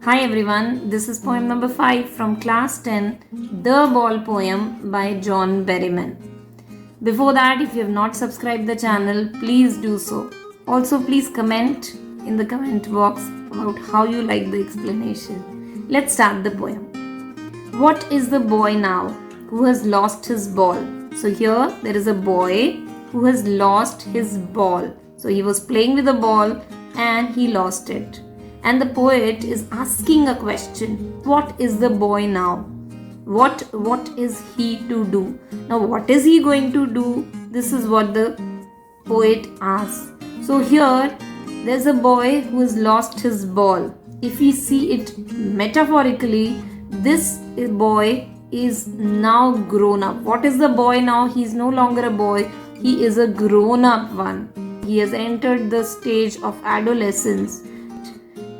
Hi everyone, this is poem number 5 from class 10, The Ball Poem by John Berryman. Before that, if you have not subscribed the channel, please do so. Also, please comment in the comment box about how you like the explanation. Let's start the poem. What is the boy now who has lost his ball? So here there is a boy who has lost his ball. So he was playing with a ball and he lost it. And the poet is asking a question. What is the boy now? What is he to do? Now what is he going to do? This is what the poet asks. So here there's a boy who has lost his ball. If we see it metaphorically, this boy is now grown up. What is the boy now? He is no longer a boy. He is a grown up one. He has entered the stage of adolescence.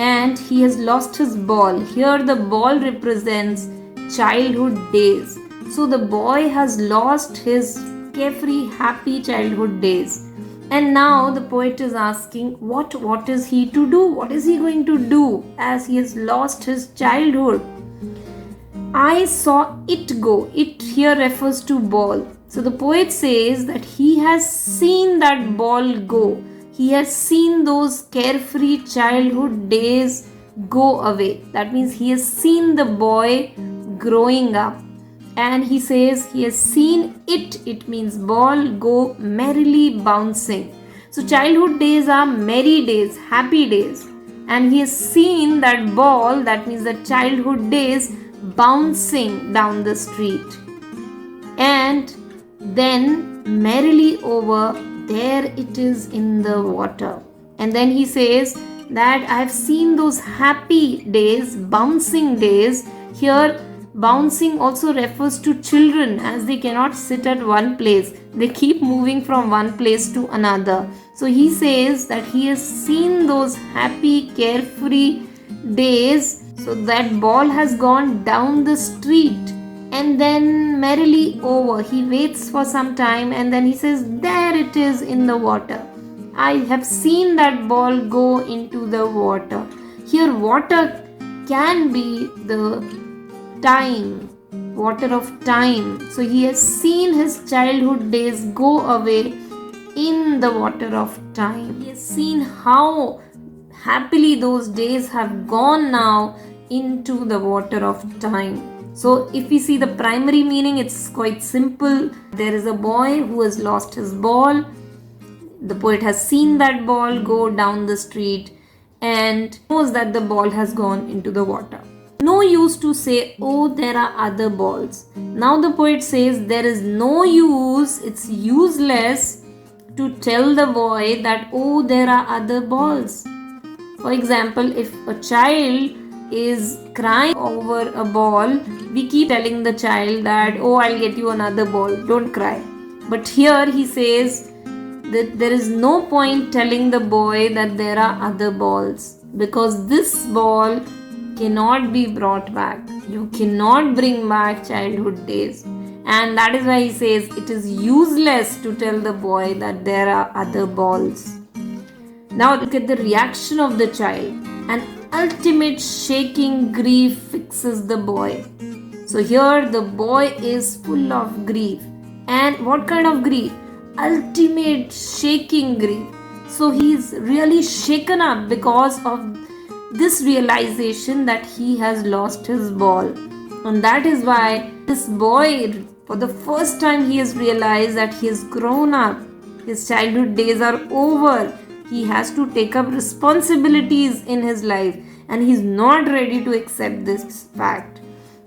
And he has lost his ball. Here the ball represents childhood days. So the boy has lost his carefree, happy childhood days. And now the poet is asking, what is he to do? What is he going to do as he has lost his childhood? I saw it go. It here refers to ball. So the poet says that he has seen that ball go. He has seen those carefree childhood days go away. That means he has seen the boy growing up. And he says he has seen it. It means ball go merrily bouncing. So childhood days are merry days, happy days. And he has seen that ball, that means the childhood days, bouncing down the street. And then merrily over, there it is in the water. And then he says that I have seen those happy days, bouncing days. Here bouncing also refers to children, as they cannot sit at one place. They keep moving from one place to another. So he says that he has seen those happy, carefree days. So that ball has gone down the street. And then merrily over, he waits for some time and then he says, there it is in the water. I have seen that ball go into the water. Here water can be the time, water of time. So he has seen his childhood days go away in the water of time. He has seen how happily those days have gone now into the water of time. So if we see the primary meaning, it's quite simple. There is a boy who has lost his ball. The poet has seen that ball go down the street and knows that the ball has gone into the water. No use to say, oh, there are other balls. Now the poet says there is no use, it's useless to tell the boy that, oh, there are other balls. For example, if a child is crying over a ball, we keep telling the child that, oh, I'll get you another ball, don't cry. But here he says that there is no point telling the boy that there are other balls, because this ball cannot be brought back. You cannot bring back childhood days. And that is why he says it is useless to tell the boy that there are other balls. Now look at the reaction of the child. An ultimate shaking grief fixes the boy. So here the boy is full of grief. And what kind of grief? Ultimate shaking grief. So he is really shaken up because of this realization that he has lost his ball. And that is why this boy, for the first time, he has realized that he has grown up. His childhood days are over. He has to take up responsibilities in his life and he's not ready to accept this fact.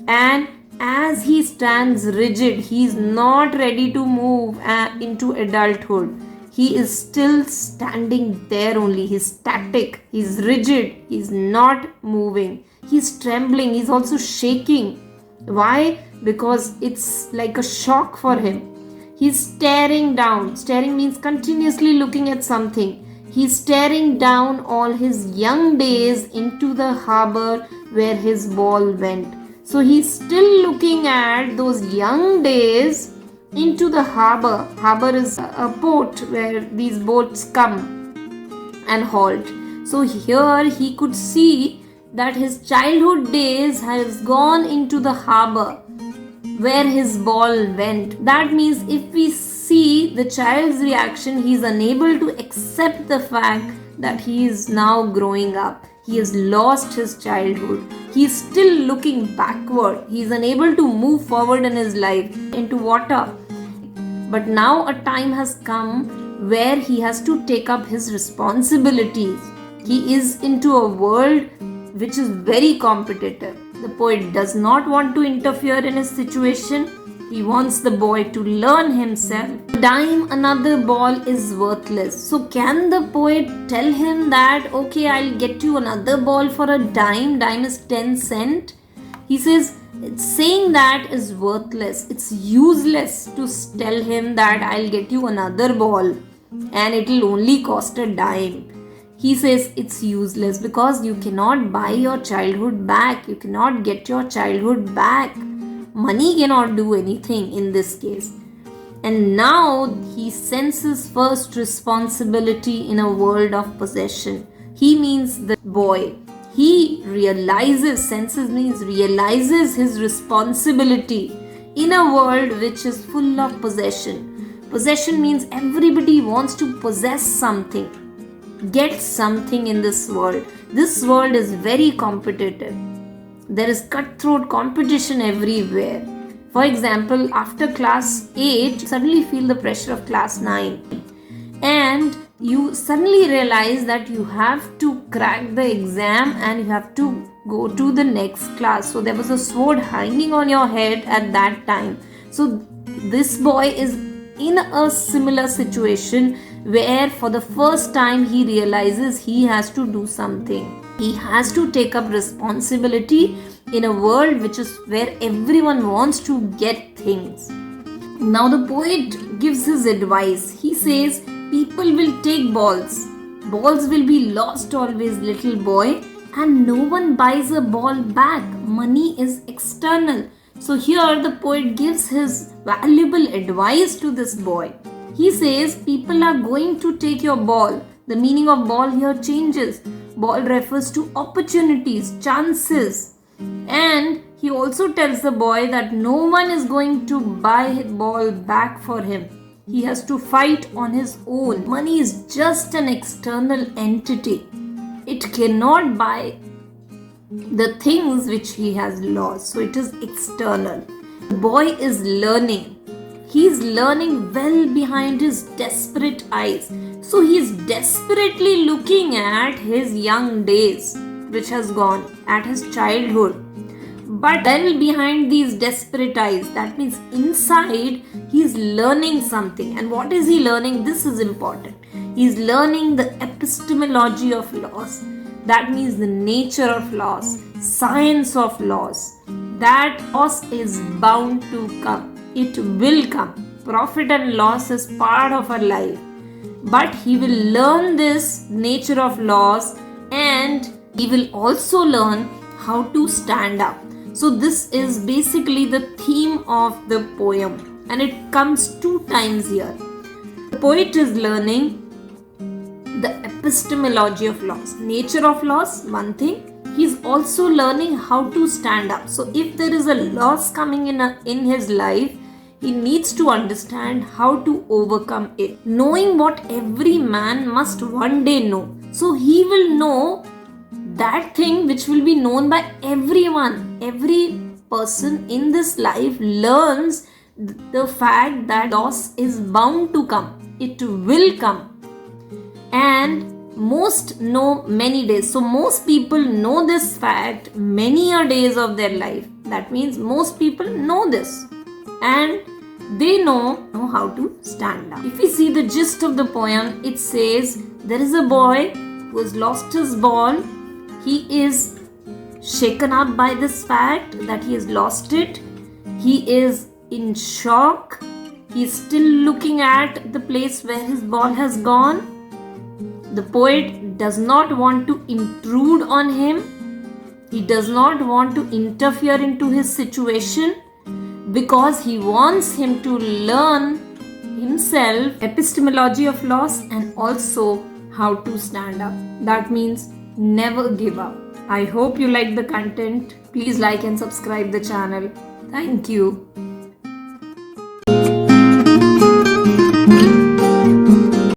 And as he stands rigid, he is not ready to move into adulthood. He is still standing there only. He's static. He's rigid. He's not moving. He's trembling. He's also shaking. Why? Because it's like a shock for him. He's staring down. Staring means continuously looking at something. He's staring down all his young days into the harbor where his ball went. So he's still looking at those young days into the harbor. Harbor is a port where these boats come and halt. So here he could see that his childhood days has gone into the harbor where his ball went. That means if we see the child's reaction, he is unable to accept the fact that he is now growing up. He has lost his childhood. He is still looking backward. He is unable to move forward in his life into water. But now a time has come where he has to take up his responsibilities. He is into a world which is very competitive. The poet does not want to interfere in his situation. He wants the boy to learn himself. A dime another ball is worthless. So can the poet tell him that, okay, I'll get you another ball for a dime. Dime is 10 cents. He says, saying that is worthless. It's useless to tell him that I'll get you another ball and it'll only cost a dime. He says it's useless because you cannot buy your childhood back. You cannot get your childhood back. Money cannot do anything in this case. And now he senses first responsibility in a world of possession. He means the boy. He realizes, senses means realizes his responsibility in a world which is full of possession. Possession means everybody wants to possess something, get something in this world. This world is very competitive. There is cutthroat competition everywhere. For example, after class 8, you suddenly feel the pressure of class 9. And you suddenly realize that you have to crack the exam and you have to go to the next class. So there was a sword hanging on your head at that time. So this boy is in a similar situation where for the first time he realizes he has to do something. He has to take up responsibility in a world which is where everyone wants to get things. Now the poet gives his advice. He says, people will take balls. Balls will be lost always, little boy, and no one buys a ball back. Money is external. So here the poet gives his valuable advice to this boy. He says, people are going to take your ball. The meaning of ball here changes. Ball refers to opportunities, chances. And he also tells the boy that no one is going to buy ball back for him. He has to fight on his own. Money is just an external entity. It cannot buy the things which he has lost. So it is external. The boy is learning. He is learning well behind his desperate eyes. So he is desperately looking at his young days, which has gone, at his childhood. But well behind these desperate eyes, that means inside, he is learning something. And what is he learning? This is important. He is learning the epistemology of laws. That means the nature of laws, science of laws. That loss is bound to come. It will come. Profit and loss is part of our life. But he will learn this nature of laws and he will also learn how to stand up. So this is basically the theme of the poem and it comes 2 times here. The poet is learning the epistemology of laws. Nature of laws, one thing. He is also learning how to stand up. So if there is a loss coming in his life, he needs to understand how to overcome it. Knowing what every man must one day know. So he will know that thing which will be known by everyone. Every person in this life learns the fact that loss is bound to come. It will come. And most know many days. So most people know this fact many days of their life. That means most people know this. And they know how to stand up. If we see the gist of the poem, it says there is a boy who has lost his ball. He is shaken up by this fact that he has lost it. He is in shock. He is still looking at the place where his ball has gone. The poet does not want to intrude on him. He does not want to interfere into his situation because he wants him to learn himself epistemology of loss and also how to stand up. That means Never give up. I hope you like the content. Please like and subscribe the channel. Thank you.